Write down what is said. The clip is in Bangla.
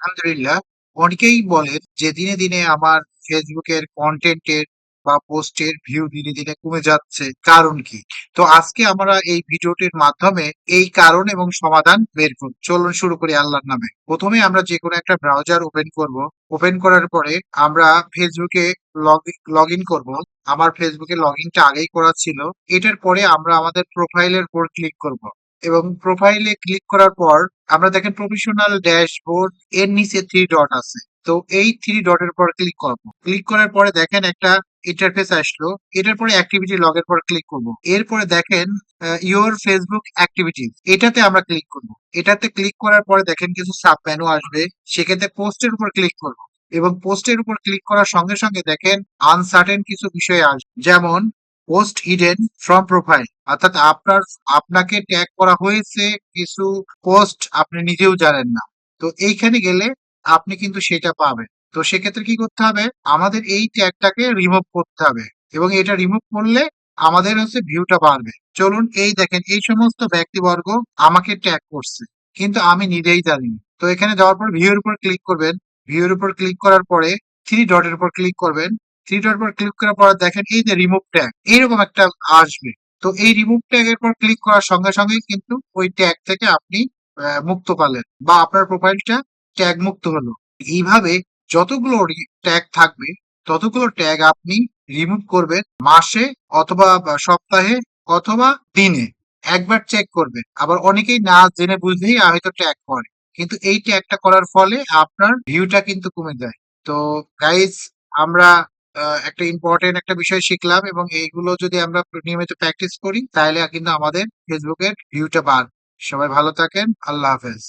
আলহামদুলিল্লাহ। অনেকেই বলেন যে দিনে, দিনে আমার ফেসবুকের কনটেন্টের বা পোস্টের ভিউ দিনে, দিনে কমে যাচ্ছে। কারণ কি? তো আজকে আমরা এই ভিডিওটির মাধ্যমে এই কারণ এবং সমাধান বের করব। চলুন শুরু করি আল্লাহর নামে। ১ম এ আমরা যেকোনো একটা ব্রাউজার ওপেন করব। ওপেন করার পরে আমরা ফেসবুকে লগইন করব। আমার ফেসবুকে লগইনটা আগেই করা ছিল। এটার পরে আমরা আমাদের প্রোফাইলের উপর ক্লিক করব। এবং প্রোফাইলে ক্লিক করার পর আমরা দেখেন প্রফেশনাল ড্যাশবোর্ড এর নিচে 3 ডট আছে। তো এই 3 ডটের উপর ক্লিক করব। ক্লিক করার পরে দেখেন একটা ইন্টারফেস আসলো। এটার পরে অ্যাক্টিভিটি লগ এর পর ক্লিক করব। এরপরে দেখেন ইওর ফেসবুক অ্যাক্টিভিটিস এটাতে আমরা ক্লিক করব। এটাতে ক্লিক করার পরে দেখেন কিছু সাব মেনু আসবে। সেক্ষেত্রে পোস্টের উপর ক্লিক করব। এবং পোস্টের উপর ক্লিক করার সঙ্গে সঙ্গে দেখেন আনসার্টেন কিছু বিষয় আসবে। যেমন পোস্ট হিডেন ফ্রম প্রোফাইল, অর্থাৎ আপনাকে ট্যাগ করা হয়েছে কিছু পোস্ট আপনি নিজেও জানেন না। তো এইখানে গেলে আপনি কিন্তু সেটা পাবেন। তো সেক্ষেত্রে কি করতে হবে? আমাদের এই ট্যাগটাকে রিমুভ করতে হবে এবং এটা রিমুভ করলে আমাদের হচ্ছে ভিউটা বাড়বে। চলুন এই দেখেন এই সমস্ত ব্যক্তিবর্গ আমাকে ট্যাগ করছে। কিন্তু আমি নিজেই জানি না। তো এখানে যাওয়ার পর ভিউ এর উপর ক্লিক করবেন। ভিউ এর উপর ক্লিক করার পরে 3 ডটের উপর ক্লিক করবেন। 3 ডটের উপর ক্লিক করার পর দেখেন এই যে রিমুভ ট্যাগ এইরকম একটা আসবে। তো এই রিমুভ ট্যাগ এর পর ক্লিক করার সঙ্গে সঙ্গেই কিন্তু ওই ট্যাগ থেকে আপনি মুক্ত পেলেন বা আপনার প্রোফাইলটা ট্যাগ মুক্ত হলো। এইভাবে যতগুলো ট্যাগ থাকবে ততগুলো ট্যাগ আপনি রিমুভ করবেন মাসে অথবা সপ্তাহে অথবা দিনে একবার চেক করবেন। আবার অনেকেই না জেনে বুঝেই হয়তো ট্যাগ করে, কিন্তু এই ট্যাগটা করার ফলে আপনার ভিউটা কিন্তু কমে যায়। তো গাইজ, আমরা একটা ইম্পর্টেন্ট একটা বিষয় শিখলাম এবং এইগুলো যদি আমরা নিয়মিত প্র্যাকটিস করি তাহলে কিন্তু আমাদের ফেসবুকের ভিউটা বাড়বে। সবাই ভালো থাকেন। আল্লাহ হাফেজ।